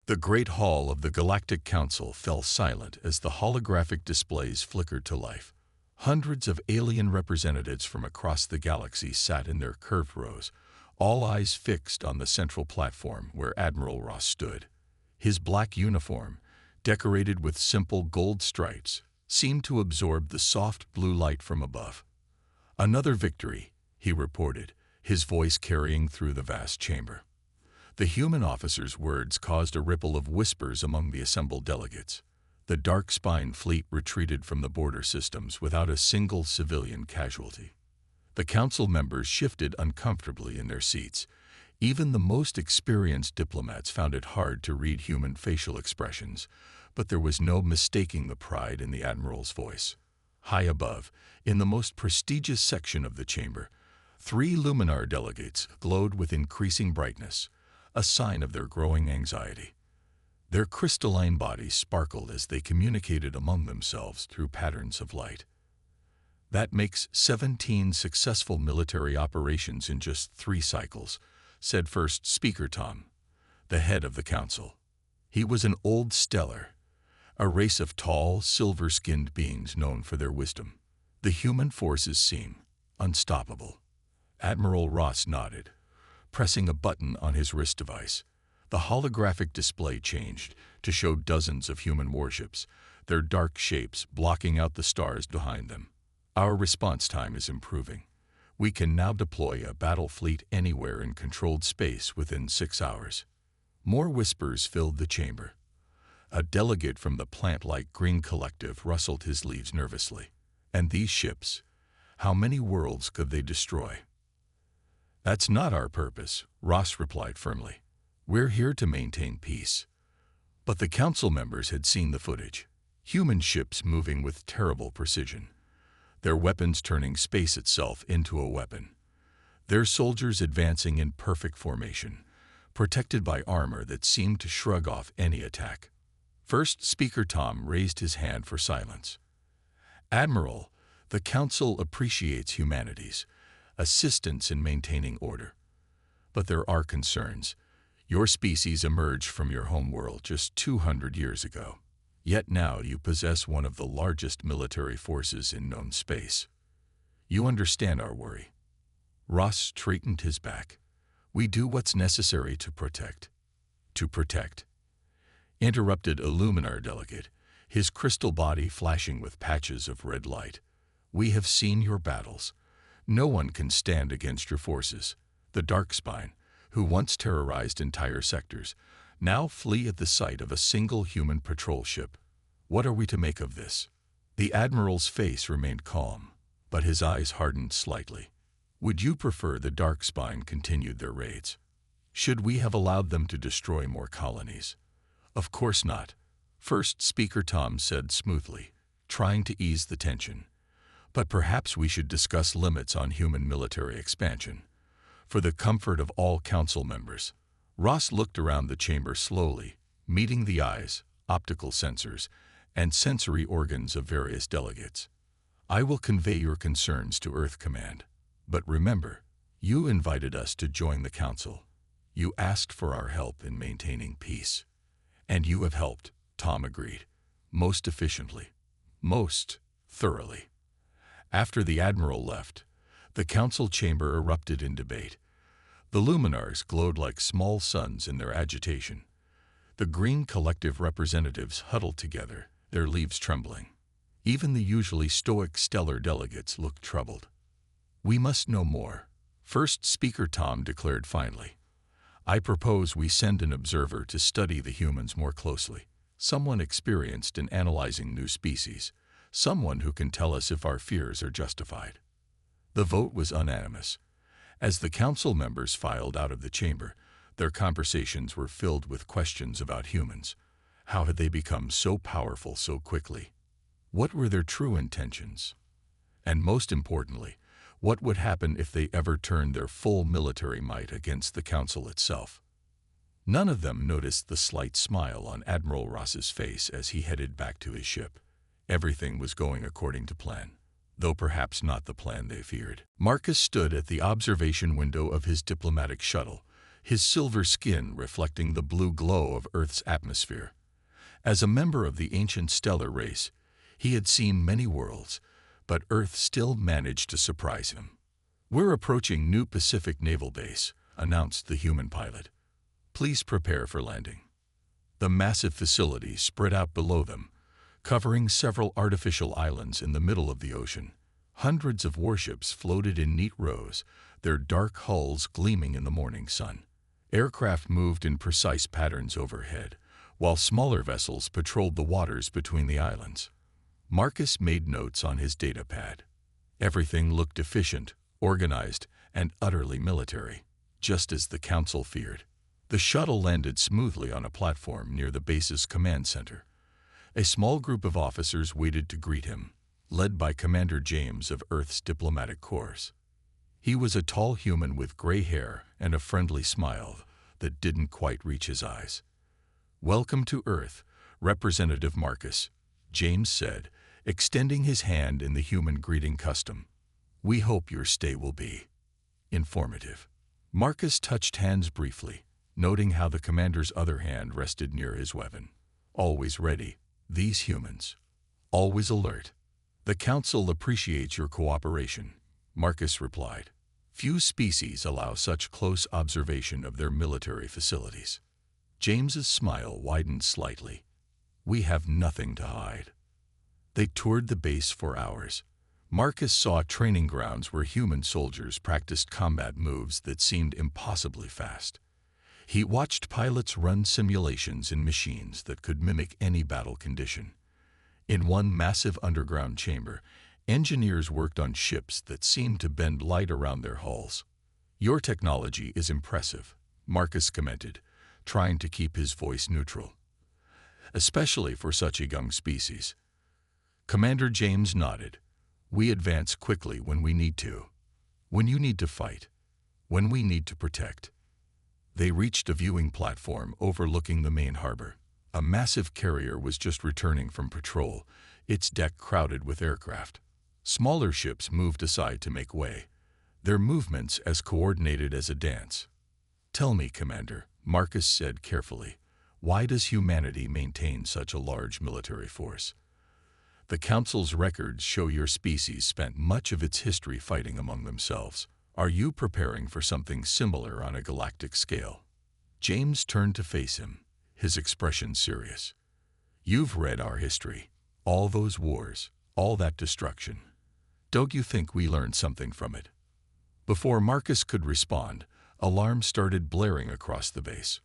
The great hall of the Galactic Council fell silent as the holographic displays flickered to life. Hundreds of alien representatives from across the galaxy sat in their curved rows, all eyes fixed on the central platform where Admiral Ross stood. His black uniform, decorated with simple gold stripes, seemed to absorb the soft blue light from above. "Another victory," he reported, his voice carrying through the vast chamber. The human officer's words caused a ripple of whispers among the assembled delegates. The Dark Spine fleet retreated from the border systems without a single civilian casualty. The council members shifted uncomfortably in their seats. Even the most experienced diplomats found it hard to read human facial expressions, but there was no mistaking the pride in the admiral's voice. High above, in the most prestigious section of the chamber, 3 Luminar delegates glowed with increasing brightness, a sign of their growing anxiety. Their crystalline bodies sparkled as they communicated among themselves through patterns of light. "That makes 17 successful military operations in just 3 cycles," said First Speaker Tom, the head of the council. He was an old stellar, a race of tall, silver-skinned beings known for their wisdom. "The human forces seem unstoppable." Admiral Ross nodded, pressing a button on his wrist device. The holographic display changed to show dozens of human warships, their dark shapes blocking out the stars behind them. "Our response time is improving. We can now deploy a battle fleet anywhere in controlled space within 6 hours." More whispers filled the chamber. A delegate from the plant-like Green Collective rustled his leaves nervously. "And these ships, how many worlds could they destroy?" "That's not our purpose," Ross replied firmly. "We're here to maintain peace." But the council members had seen the footage. Human ships moving with terrible precision, their weapons turning space itself into a weapon. Their soldiers advancing in perfect formation, protected by armor that seemed to shrug off any attack. First Speaker Tom raised his hand for silence. "Admiral, the Council appreciates humanity's assistance in maintaining order. But there are concerns. Your species emerged from your home world just 200 years ago. Yet now you possess one of the largest military forces in known space. You understand our worry." Ross straightened his back. "We do what's necessary to protect." "To protect," interrupted a Luminar delegate, his crystal body flashing with patches of red light. "We have seen your battles. No one can stand against your forces. The Dark Spine, who once terrorized entire sectors, now flee at the sight of a single human patrol ship. What are we to make of this?" The Admiral's face remained calm, but his eyes hardened slightly. "Would you prefer the Dark Spine continued their raids? Should we have allowed them to destroy more colonies?" "Of course not," First Speaker Tom said smoothly, trying to ease the tension. "But perhaps we should discuss limits on human military expansion, for the comfort of all council members." Ross looked around the chamber slowly, meeting the eyes, optical sensors, and sensory organs of various delegates. "I will convey your concerns to Earth Command. But remember, you invited us to join the council. You asked for our help in maintaining peace. And you have helped," Tom agreed. "Most efficiently. Most thoroughly." After the Admiral left, the council chamber erupted in debate. The Luminars glowed like small suns in their agitation. The Green Collective representatives huddled together, their leaves trembling. Even the usually stoic stellar delegates looked troubled. "We must know more," First Speaker Tom declared finally. "I propose we send an observer to study the humans more closely, someone experienced in analyzing new species, someone who can tell us if our fears are justified." The vote was unanimous. As the council members filed out of the chamber, their conversations were filled with questions about humans. How had they become so powerful so quickly? What were their true intentions? And most importantly, what would happen if they ever turned their full military might against the council itself? None of them noticed the slight smile on Admiral Ross's face as he headed back to his ship. Everything was going according to plan, though perhaps not the plan they feared. Marcus stood at the observation window of his diplomatic shuttle, his silver skin reflecting the blue glow of Earth's atmosphere. As a member of the ancient stellar race, he had seen many worlds, but Earth still managed to surprise him. "We're approaching New Pacific Naval Base," announced the human pilot. "Please prepare for landing." The massive facility spread out below them, covering several artificial islands in the middle of the ocean. Hundreds of warships floated in neat rows, their dark hulls gleaming in the morning sun. Aircraft moved in precise patterns overhead, while smaller vessels patrolled the waters between the islands. Marcus made notes on his data pad. Everything looked efficient, organized, and utterly military, just as the Council feared. The shuttle landed smoothly on a platform near the base's command center. A small group of officers waited to greet him, led by Commander James of Earth's Diplomatic Corps. He was a tall human with gray hair and a friendly smile that didn't quite reach his eyes. "Welcome to Earth, Representative Marcus," James said, extending his hand in the human greeting custom. "We hope your stay will be informative." Marcus touched hands briefly, noting how the commander's other hand rested near his weapon. "Always ready, these humans. Always alert." "The Council appreciates your cooperation," Marcus replied. "Few species allow such close observation of their military facilities." James's smile widened slightly. "We have nothing to hide." They toured the base for hours. Marcus saw training grounds where human soldiers practiced combat moves that seemed impossibly fast. He watched pilots run simulations in machines that could mimic any battle condition. In one massive underground chamber, engineers worked on ships that seemed to bend light around their hulls. "Your technology is impressive," Marcus commented, trying to keep his voice neutral. "Especially for such a young species." Commander James nodded. "We advance quickly when we need to. When you need to fight. When we need to protect." They reached a viewing platform overlooking the main harbor. A massive carrier was just returning from patrol, its deck crowded with aircraft. Smaller ships moved aside to make way, their movements as coordinated as a dance. "Tell me, Commander," Marcus said carefully, "why does humanity maintain such a large military force? The Council's records show your species spent much of its history fighting among themselves. Are you preparing for something similar on a galactic scale?" James turned to face him, his expression serious. "You've read our history. All those wars, all that destruction. Don't you think we learned something from it?" Before Marcus could respond, alarms started blaring across the base.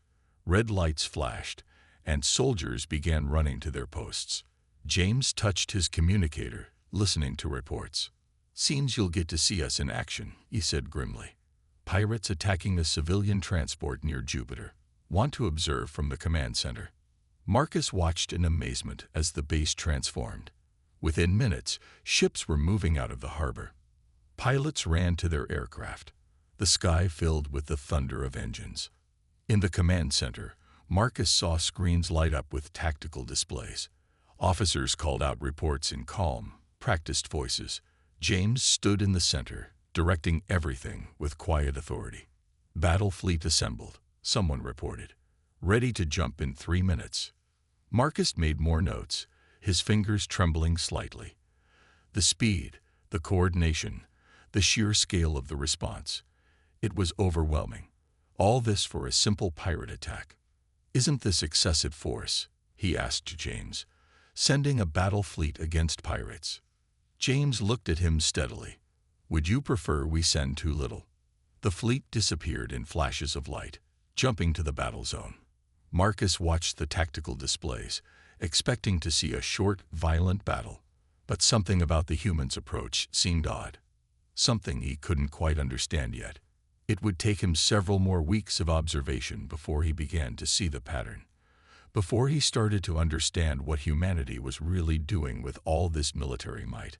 Red lights flashed, and soldiers began running to their posts. James touched his communicator, listening to reports. "Seems you'll get to see us in action," he said grimly. "Pirates attacking a civilian transport near Jupiter. Want to observe from the command center." Marcus watched in amazement as the base transformed. Within minutes, ships were moving out of the harbor. Pilots ran to their aircraft, the sky filled with the thunder of engines. In the command center, Marcus saw screens light up with tactical displays. Officers called out reports in calm, practiced voices. James stood in the center, directing everything with quiet authority. "Battle fleet assembled," someone reported. "Ready to jump in 3 minutes." Marcus made more notes, his fingers trembling slightly. The speed, the coordination, the sheer scale of the response. It was overwhelming. All this for a simple pirate attack. "Isn't this excessive force?" he asked James. "Sending a battle fleet against pirates." James looked at him steadily. "Would you prefer we send too little?" The fleet disappeared in flashes of light, jumping to the battle zone. Marcus watched the tactical displays, expecting to see a short, violent battle. But something about the humans' approach seemed odd. Something he couldn't quite understand yet. It would take him several more weeks of observation before he began to see the pattern. Before he started to understand what humanity was really doing with all this military might.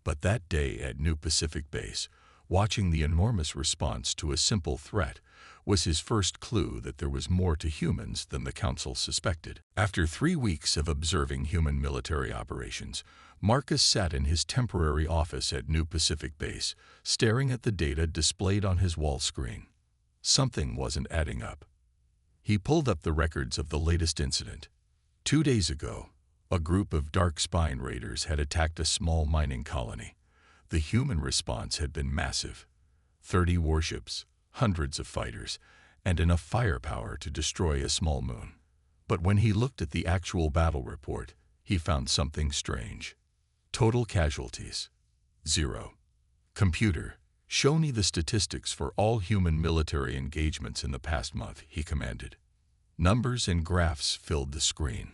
But that day at New Pacific Base, watching the enormous response to a simple threat, was his first clue that there was more to humans than the Council suspected. After 3 weeks of observing human military operations, Marcus sat in his temporary office at New Pacific Base, staring at the data displayed on his wall screen. Something wasn't adding up. He pulled up the records of the latest incident. 2 days ago, a group of Dark Spine raiders had attacked a small mining colony. The human response had been massive. 30 warships, hundreds of fighters, and enough firepower to destroy a small moon. But when he looked at the actual battle report, he found something strange. Total casualties, 0. Computer, show me the statistics for all human military engagements in the past month, he commanded. Numbers and graphs filled the screen.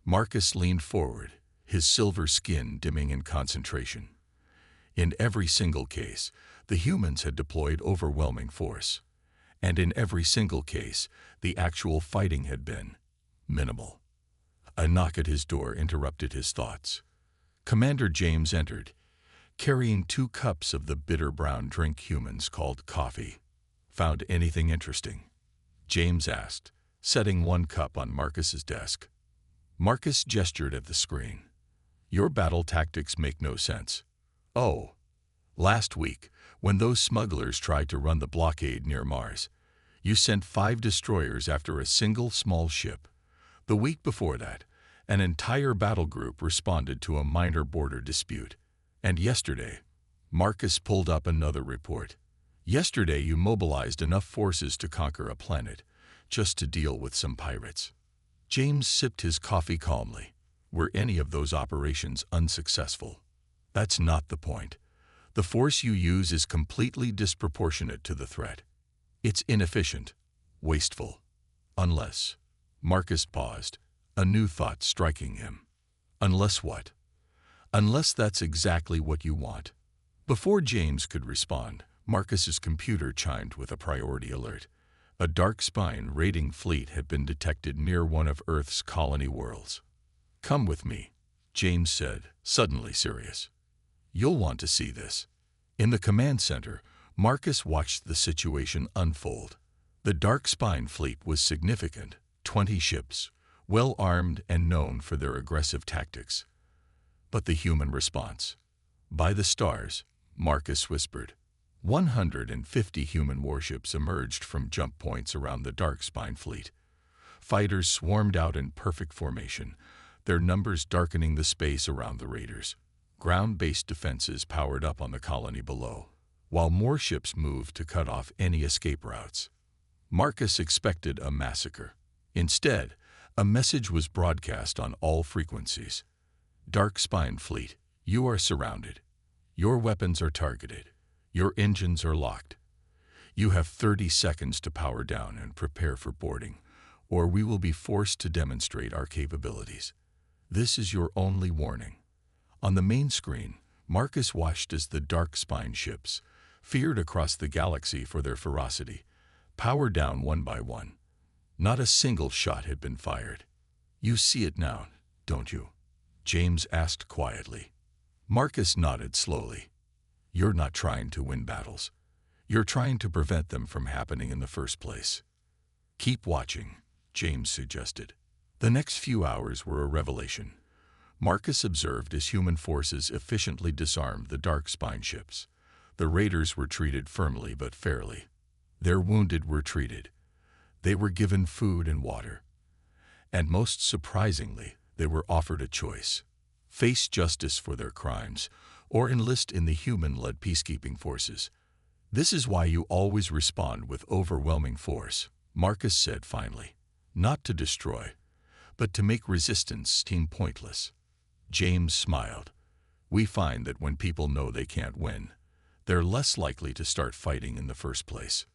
Marcus leaned forward, his silver skin dimming in concentration. In every single case, the humans had deployed overwhelming force. And in every single case, the actual fighting had been minimal. A knock at his door interrupted his thoughts. Commander James entered, carrying 2 cups of the bitter brown drink humans called coffee. Found anything interesting? James asked, setting 1 cup on Marcus's desk. Marcus gestured at the screen. Your battle tactics make no sense. Oh, last week, when those smugglers tried to run the blockade near Mars, you sent 5 destroyers after a single small ship. The week before that, an entire battle group responded to a minor border dispute. And yesterday, Marcus pulled up another report. Yesterday you mobilized enough forces to conquer a planet, just to deal with some pirates. James sipped his coffee calmly. Were any of those operations unsuccessful? That's not the point. The force you use is completely disproportionate to the threat. It's inefficient, wasteful. Unless... Marcus paused, a new thought striking him. Unless what? Unless that's exactly what you want. Before James could respond, Marcus's computer chimed with a priority alert. A Dark Spine raiding fleet had been detected near one of Earth's colony worlds. Come with me, James said, suddenly serious. You'll want to see this. In the command center, Marcus watched the situation unfold. The Dark Spine fleet was significant, 20 ships, well-armed and known for their aggressive tactics. But the human response? By the stars, Marcus whispered. 150 human warships emerged from jump points around the Dark Spine fleet. Fighters swarmed out in perfect formation, their numbers darkening the space around the raiders. Ground-based defenses powered up on the colony below, while more ships moved to cut off any escape routes. Marcus expected a massacre. Instead, a message was broadcast on all frequencies. Dark Spine fleet, you are surrounded. Your weapons are targeted. Your engines are locked. You have 30 seconds to power down and prepare for boarding, or we will be forced to demonstrate our capabilities. This is your only warning. On the main screen, Marcus watched as the Dark Spine ships, feared across the galaxy for their ferocity, powered down one by one. Not a single shot had been fired. You see it now, don't you? James asked quietly. Marcus nodded slowly. You're not trying to win battles. You're trying to prevent them from happening in the first place. Keep watching, James suggested. The next few hours were a revelation. Marcus observed as human forces efficiently disarmed the Dark Spine ships. The raiders were treated firmly but fairly. Their wounded were treated. They were given food and water. And most surprisingly, they were offered a choice: face justice for their crimes, or enlist in the human-led peacekeeping forces. This is why you always respond with overwhelming force, Marcus said finally. Not to destroy, but to make resistance seem pointless. James smiled. We find that when people know they can't win, they're less likely to start fighting in the first place.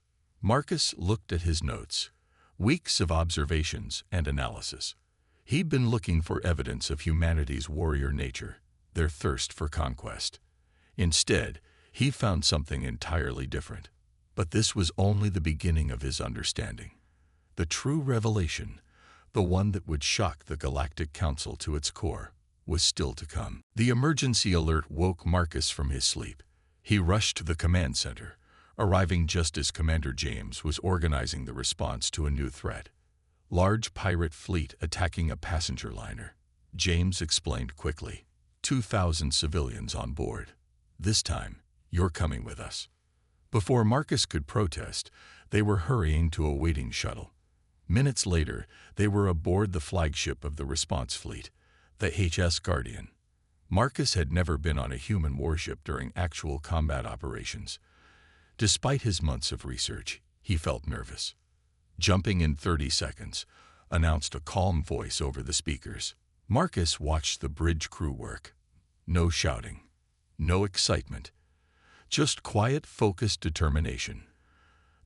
Marcus looked at his notes. Weeks of observations and analysis. He'd been looking for evidence of humanity's warrior nature, their thirst for conquest. Instead, he found something entirely different. But this was only the beginning of his understanding. The true revelation, the one that would shock the Galactic Council to its core, was still to come. The emergency alert woke Marcus from his sleep. He rushed to the command center, arriving just as Commander James was organizing the response to a new threat. Large pirate fleet attacking a passenger liner. James explained quickly. 2,000 civilians on board. This time, you're coming with us. Before Marcus could protest, they were hurrying to a waiting shuttle. Minutes later, they were aboard the flagship of the response fleet, the HS Guardian. Marcus had never been on a human warship during actual combat operations. Despite his months of research, he felt nervous. "Jumping in 30 seconds," announced a calm voice over the speakers. Marcus watched the bridge crew work. No shouting, no excitement, just quiet, focused determination.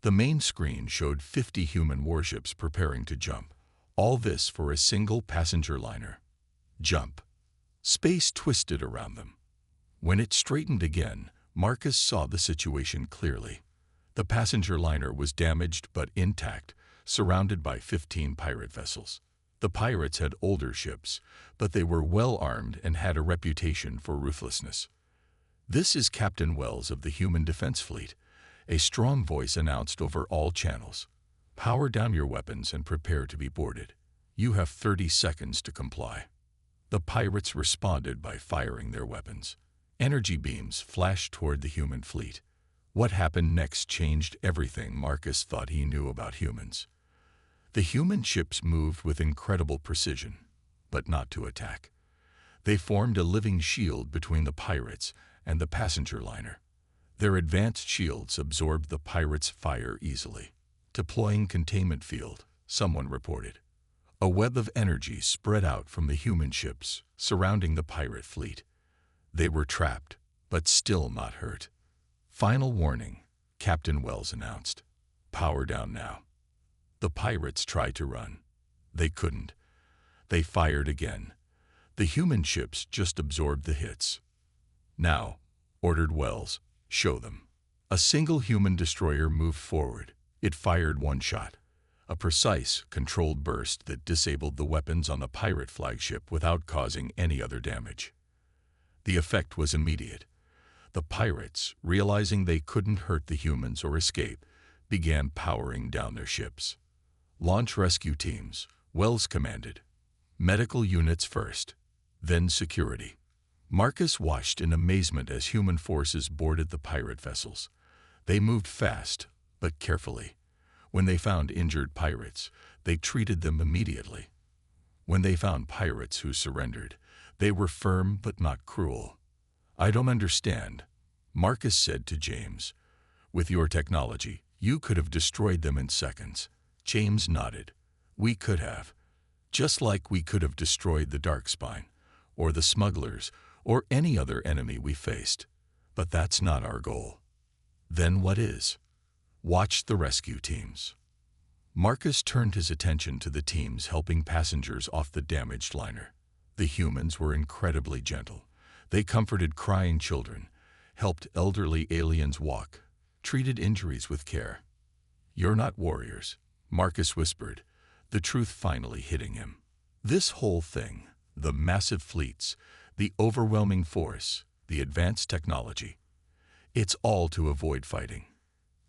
The main screen showed 50 human warships preparing to jump. All this for a single passenger liner. Jump. Space twisted around them. When it straightened again, Marcus saw the situation clearly. The passenger liner was damaged but intact, surrounded by 15 pirate vessels. The pirates had older ships, but they were well armed and had a reputation for ruthlessness. "This is Captain Wells of the Human Defense Fleet," a strong voice announced over all channels. "Power down your weapons and prepare to be boarded. You have 30 seconds to comply." The pirates responded by firing their weapons. Energy beams flashed toward the human fleet. What happened next changed everything Marcus thought he knew about humans. The human ships moved with incredible precision, but not to attack. They formed a living shield between the pirates and the passenger liner. Their advanced shields absorbed the pirates' fire easily. "Deploying containment field," someone reported. A web of energy spread out from the human ships surrounding the pirate fleet. They were trapped, but still not hurt. "Final warning," Captain Wells announced. "Power down now." The pirates tried to run. They couldn't. They fired again. The human ships just absorbed the hits. "Now," ordered Wells, "show them." A single human destroyer moved forward. It fired one shot, a precise, controlled burst that disabled the weapons on the pirate flagship without causing any other damage. The effect was immediate. The pirates, realizing they couldn't hurt the humans or escape, began powering down their ships. "Launch rescue teams," Wells commanded. "Medical units first, then security." Marcus watched in amazement as human forces boarded the pirate vessels. They moved fast, but carefully. When they found injured pirates, they treated them immediately. When they found pirates who surrendered, they were firm but not cruel. "I don't understand," Marcus said to James. "With your technology, you could have destroyed them in seconds." James nodded. "We could have. Just like we could have destroyed the Darkspine, or the smugglers, or any other enemy we faced. But that's not our goal." "Then what is?" "Watch the rescue teams." Marcus turned his attention to the teams helping passengers off the damaged liner. The humans were incredibly gentle. They comforted crying children, helped elderly aliens walk, treated injuries with care. "You're not warriors," Marcus whispered, the truth finally hitting him. This whole thing, the massive fleets, the overwhelming force, the advanced technology, it's all to avoid fighting.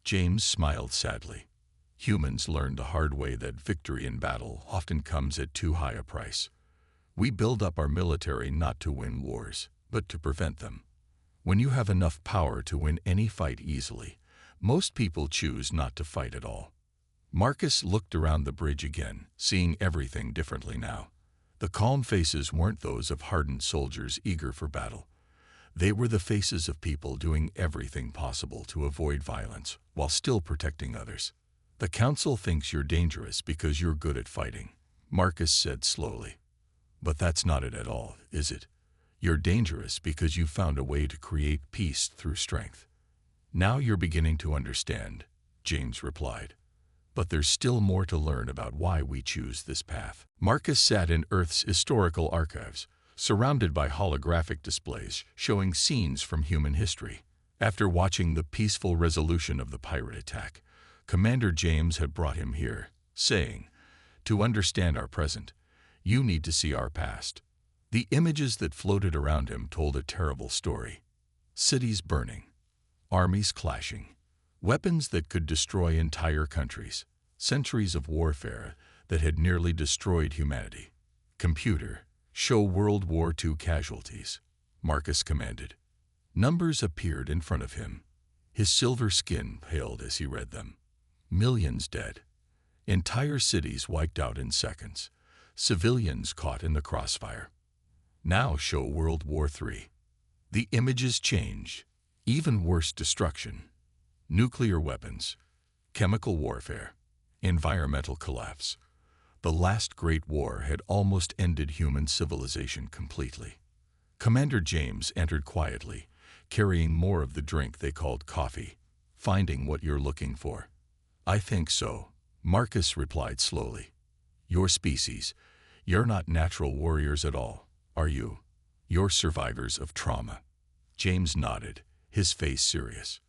James smiled sadly. "Humans learned the hard way that victory in battle often comes at too high a price. We build up our military not to win wars, but to prevent them. When you have enough power to win any fight easily, most people choose not to fight at all." Marcus looked around the bridge again, seeing everything differently now. The calm faces weren't those of hardened soldiers eager for battle. They were the faces of people doing everything possible to avoid violence while still protecting others. "The Council thinks you're dangerous because you're good at fighting," Marcus said slowly. "But that's not it at all, is it? You're dangerous because you found a way to create peace through strength." "Now you're beginning to understand," James replied. "But there's still more to learn about why we choose this path." Marcus sat in Earth's historical archives, surrounded by holographic displays showing scenes from human history. After watching the peaceful resolution of the pirate attack, Commander James had brought him here, saying, "To understand our present, you need to see our past." The images that floated around him told a terrible story. Cities burning, armies clashing, weapons that could destroy entire countries, centuries of warfare that had nearly destroyed humanity. "Computer, show World War II casualties," Marcus commanded. Numbers appeared in front of him. His silver skin paled as he read them. Millions dead. Entire cities wiped out in seconds. Civilians caught in the crossfire. Now show World War III. The images change. Even worse destruction. Nuclear weapons, chemical warfare, environmental collapse. The last Great War had almost ended human civilization completely. Commander James entered quietly, carrying more of the drink they called coffee. Finding what you're looking for. I think so, Marcus replied slowly. Your species, you're not natural warriors at all, are you? You're survivors of trauma. James nodded, his face serious.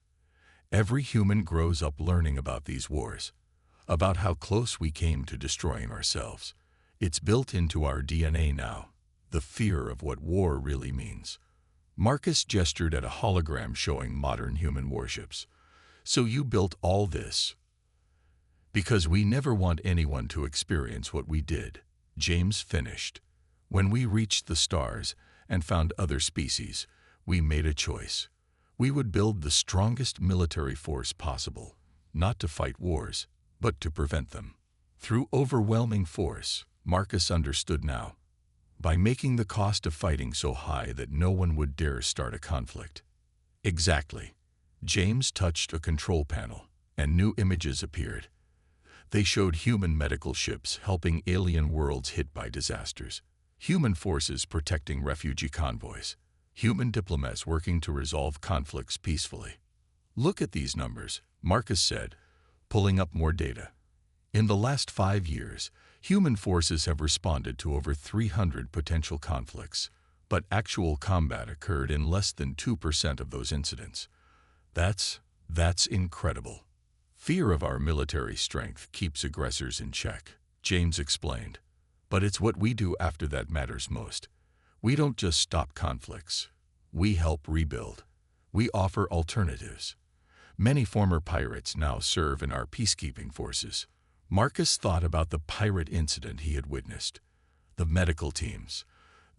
Every human grows up learning about these wars, about how close we came to destroying ourselves. It's built into our DNA now, the fear of what war really means. Marcus gestured at a hologram showing modern human warships. So you built all this? Because we never want anyone to experience what we did, James finished. When we reached the stars and found other species, we made a choice. We would build the strongest military force possible, not to fight wars, but to prevent them. Through overwhelming force, Marcus understood now. By making the cost of fighting so high that no one would dare start a conflict. Exactly. James touched a control panel, and new images appeared. They showed human medical ships helping alien worlds hit by disasters, human forces protecting refugee convoys, human diplomats working to resolve conflicts peacefully. Look at these numbers, Marcus said, pulling up more data. In the last 5 years, human forces have responded to over 300 potential conflicts, but actual combat occurred in less than 2% of those incidents. That's incredible. Fear of our military strength keeps aggressors in check, James explained. But it's what we do after that matters most. We don't just stop conflicts. We help rebuild. We offer alternatives. Many former pirates now serve in our peacekeeping forces. Marcus thought about the pirate incident he had witnessed. The medical teams.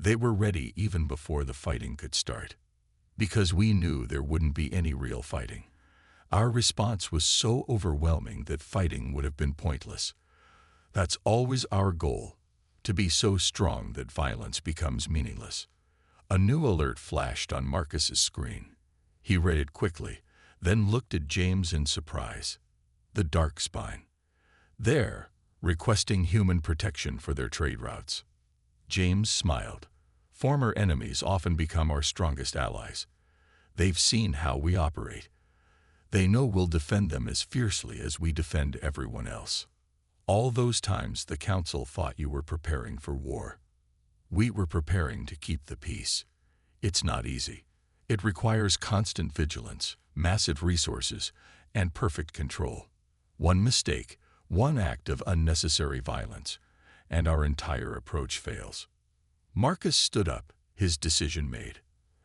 They were ready even before the fighting could start. Because we knew there wouldn't be any real fighting. Our response was so overwhelming that fighting would have been pointless. That's always our goal, to be so strong that violence becomes meaningless. A new alert flashed on Marcus's screen. He read it quickly, then looked at James in surprise. The Dark Spine. There, requesting human protection for their trade routes. James smiled. Former enemies often become our strongest allies. They've seen how we operate. They know we'll defend them as fiercely as we defend everyone else. All those times the Council thought you were preparing for war. We were preparing to keep the peace. It's not easy. It requires constant vigilance, massive resources, and perfect control. One mistake, one act of unnecessary violence, and our entire approach fails. Marcus stood up, his decision made.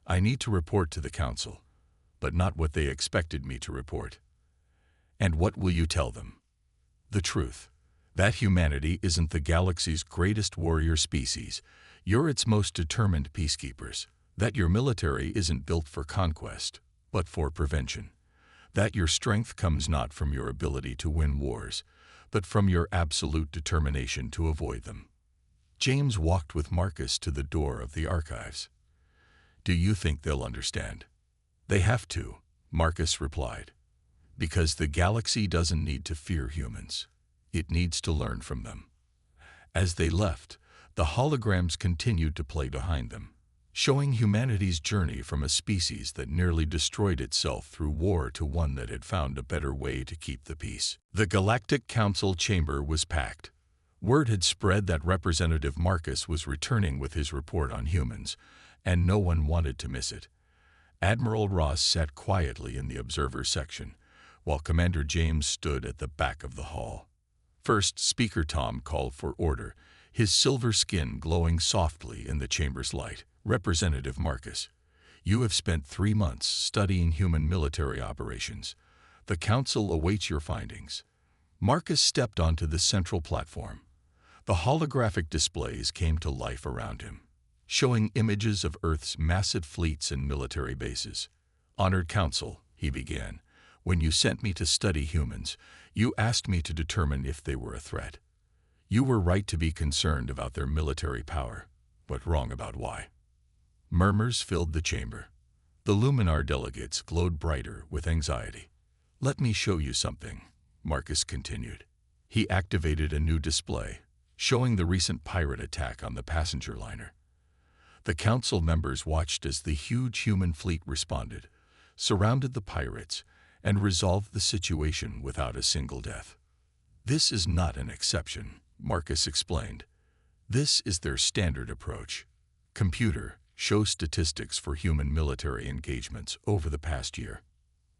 I need to report to the Council, but not what they expected me to report. And what will you tell them? The truth. That humanity isn't the galaxy's greatest warrior species. You're its most determined peacekeepers. That your military isn't built for conquest, but for prevention. That your strength comes not from your ability to win wars, but from your absolute determination to avoid them. James walked with Marcus to the door of the archives. Do you think they'll understand? They have to, Marcus replied. Because the galaxy doesn't need to fear humans. It needs to learn from them. As they left, the holograms continued to play behind them, showing humanity's journey from a species that nearly destroyed itself through war to one that had found a better way to keep the peace. The Galactic Council chamber was packed. Word had spread that Representative Marcus was returning with his report on humans, and no one wanted to miss it. Admiral Ross sat quietly in the observer section, while Commander James stood at the back of the hall. First, Speaker Tom called for order, his silver skin glowing softly in the chamber's light. Representative Marcus, you have spent 3 months studying human military operations. The Council awaits your findings. Marcus stepped onto the central platform. The holographic displays came to life around him, showing images of Earth's massive fleets and military bases. Honored Council, he began, When you sent me to study humans, you asked me to determine if they were a threat. You were right to be concerned about their military power, but wrong about why. Murmurs filled the chamber. The Luminar delegates glowed brighter with anxiety. Let me show you something, Marcus continued. He activated a new display, showing the recent pirate attack on the passenger liner. The council members watched as the huge human fleet responded, surrounded the pirates, and resolved the situation without a single death. This is not an exception, Marcus explained. This is their standard approach. Computer, show statistics for human military engagements over the past year.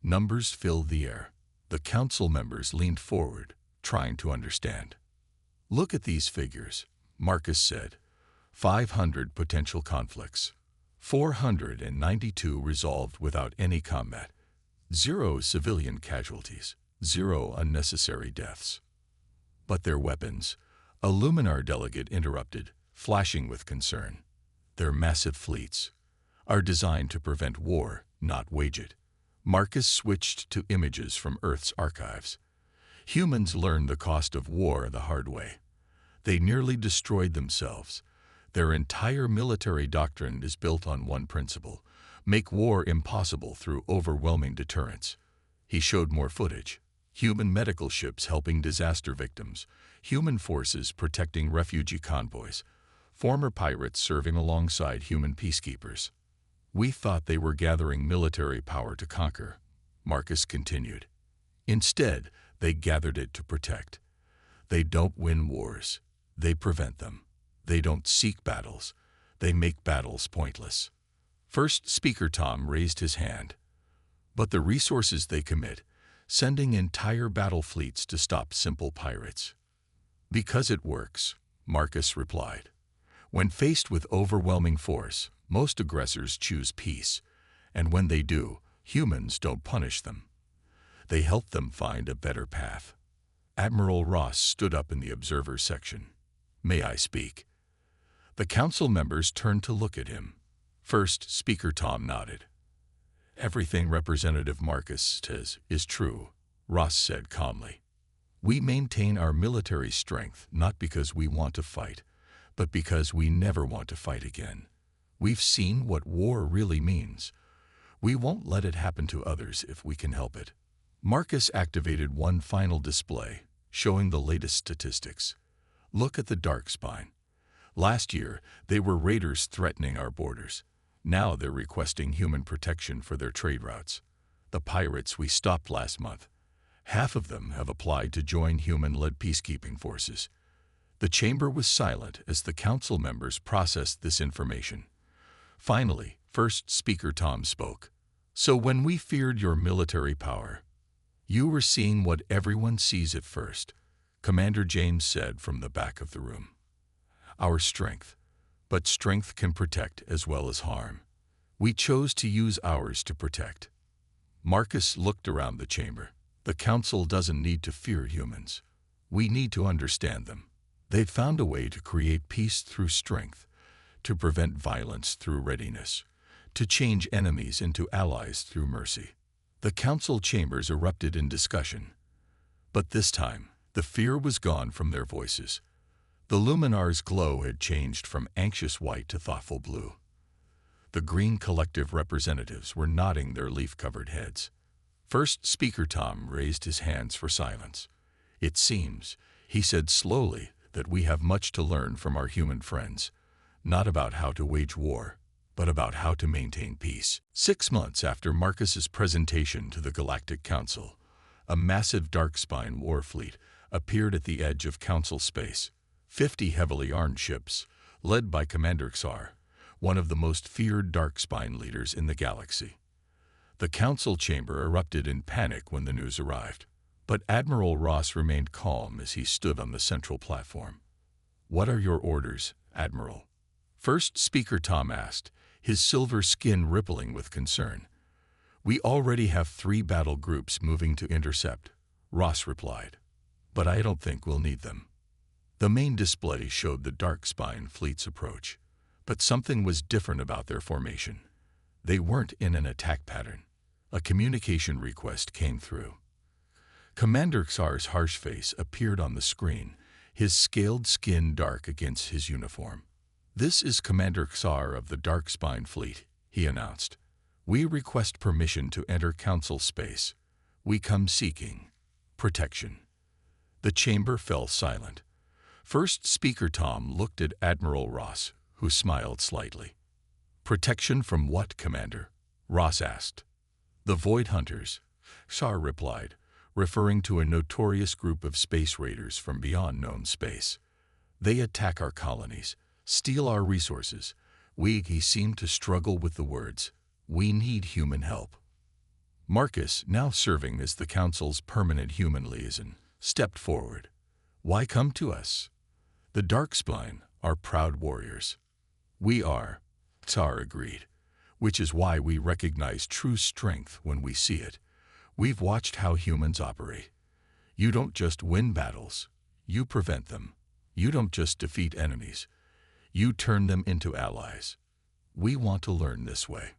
Numbers filled the air. The council members leaned forward, trying to understand. Look at these figures, Marcus said. 500 potential conflicts. 492 resolved without any combat. 0 civilian casualties. 0 unnecessary deaths. But their weapons, a Luminar delegate interrupted, flashing with concern. Their massive fleets are designed to prevent war, not wage it. Marcus switched to images from Earth's archives. Humans learned the cost of war the hard way. They nearly destroyed themselves. Their entire military doctrine is built on one principle: make war impossible through overwhelming deterrence. He showed more footage. Human medical ships helping disaster victims, human forces protecting refugee convoys, former pirates serving alongside human peacekeepers. We thought they were gathering military power to conquer, Marcus continued. Instead, they gathered it to protect. They don't win wars. They prevent them. They don't seek battles. They make battles pointless. First Speaker Tom raised his hand. But the resources they commit, sending entire battle fleets to stop simple pirates. Because it works, Marcus replied. When faced with overwhelming force, most aggressors choose peace, and when they do, humans don't punish them. They help them find a better path. Admiral Ross stood up in the observer section. May I speak? The council members turned to look at him. First Speaker Tom nodded. Everything Representative Marcus says is true, Ross said calmly. We maintain our military strength not because we want to fight, but because we never want to fight again. We've seen what war really means. We won't let it happen to others if we can help it. Marcus activated one final display, showing the latest statistics. Look at the Dark Spine. Last year, they were raiders threatening our borders. Now they're requesting human protection for their trade routes. The pirates we stopped last month, half of them have applied to join human-led peacekeeping forces. The chamber was silent as the council members processed this information. Finally, First Speaker Tom spoke. So when we feared your military power, you were seeing what everyone sees at first, Commander James said from the back of the room. Our strength. But strength can protect as well as harm. We chose to use ours to protect. Marcus looked around the chamber. The council doesn't need to fear humans. We need to understand them. They've found a way to create peace through strength, to prevent violence through readiness, to change enemies into allies through mercy. The council chambers erupted in discussion. But this time, the fear was gone from their voices. The Luminar's glow had changed from anxious white to thoughtful blue. The green collective representatives were nodding their leaf-covered heads. First Speaker Tom raised his hands for silence. It seems, he said slowly, that we have much to learn from our human friends, not about how to wage war, but about how to maintain peace. 6 months after Marcus's presentation to the Galactic Council, a massive Darkspine war fleet appeared at the edge of Council space. 50 heavily armed ships, led by Commander Xar, one of the most feared Darkspine leaders in the galaxy. The council chamber erupted in panic when the news arrived, but Admiral Ross remained calm as he stood on the central platform. What are your orders, Admiral? First Speaker Tom asked, his silver skin rippling with concern. We already have 3 battle groups moving to intercept, Ross replied. But I don't think we'll need them. The main display showed the Darkspine fleet's approach, but something was different about their formation. They weren't in an attack pattern. A communication request came through. Commander Xar's harsh face appeared on the screen, his scaled skin dark against his uniform. "This is Commander Xar of the Darkspine Fleet," he announced. "We request permission to enter Council space. We come seeking protection." The chamber fell silent. First Speaker Tom looked at Admiral Ross, who smiled slightly. "Protection from what, Commander?" Ross asked. "The Void Hunters," Xar replied, referring to a notorious group of space raiders from beyond known space. "They attack our colonies, steal our resources." He seemed to struggle with the words. "We need human help." Marcus, now serving as the Council's permanent human liaison, stepped forward. "Why come to us?" "The Darkspine are proud warriors." "We are," Xar agreed, "which is why we recognize true strength when we see it. We've watched how humans operate. You don't just win battles, you prevent them. You don't just defeat enemies, you turn them into allies. We want to learn this way."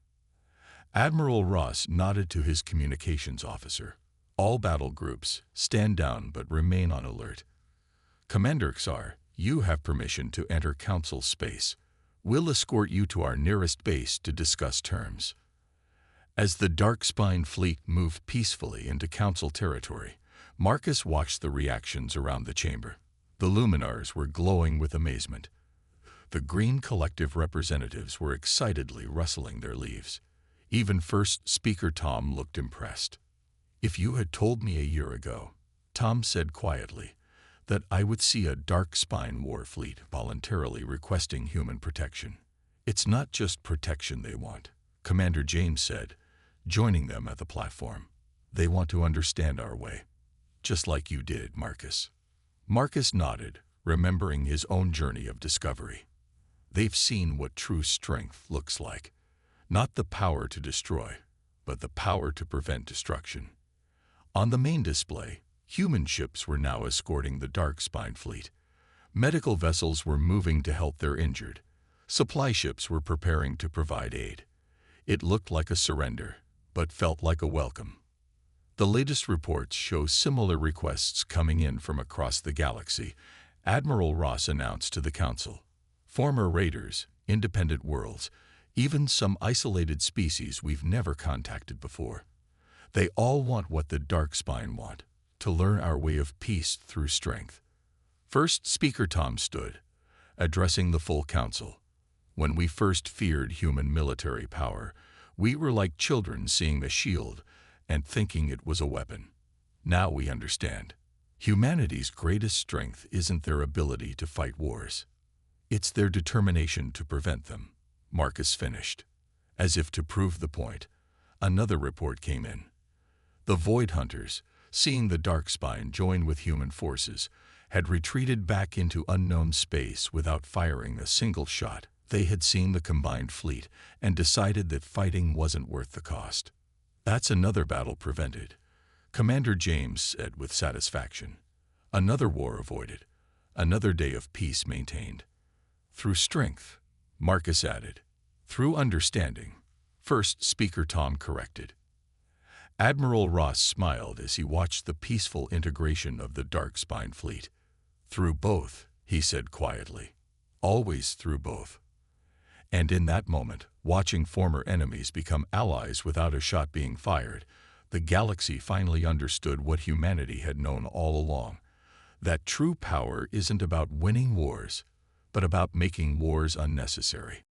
Admiral Ross nodded to his communications officer. "All battle groups, stand down but remain on alert. Commander Xar, you have permission to enter Council space. We'll escort you to our nearest base to discuss terms." As the Darkspine fleet moved peacefully into Council territory, Marcus watched the reactions around the chamber. The Luminars were glowing with amazement. The Green Collective representatives were excitedly rustling their leaves. Even First Speaker Tom looked impressed. "If you had told me a year ago," Tom said quietly, "that I would see a Darkspine war fleet voluntarily requesting human protection." "It's not just protection they want," Commander James said, joining them at the platform. "They want to understand our way, just like you did, Marcus." Marcus nodded, remembering his own journey of discovery. They've seen what true strength looks like. Not the power to destroy, but the power to prevent destruction. On the main display, human ships were now escorting the Darkspine fleet. Medical vessels were moving to help their injured. Supply ships were preparing to provide aid. It looked like a surrender, but felt like a welcome. The latest reports show similar requests coming in from across the galaxy, Admiral Ross announced to the Council. Former raiders, independent worlds, even some isolated species we've never contacted before. They all want what the Darkspine want, to learn our way of peace through strength. First Speaker Tom stood, addressing the full Council. "When we first feared human military power, we were like children seeing a shield and thinking it was a weapon. Now we understand. Humanity's greatest strength isn't their ability to fight wars. It's their determination to prevent them," Marcus finished. As if to prove the point, another report came in. The Void Hunters, seeing the Darkspine join with human forces, had retreated back into unknown space without firing a single shot. They had seen the combined fleet and decided that fighting wasn't worth the cost. "That's another battle prevented," Commander James said with satisfaction. "Another war avoided, another day of peace maintained." "Through strength," Marcus added. "Through understanding," First Speaker Tom corrected. Admiral Ross smiled as he watched the peaceful integration of the Darkspine fleet. "Through both," he said quietly. "Always through both." And in that moment, watching former enemies become allies without a shot being fired, the galaxy finally understood what humanity had known all along. That true power isn't about winning wars, but about making wars unnecessary.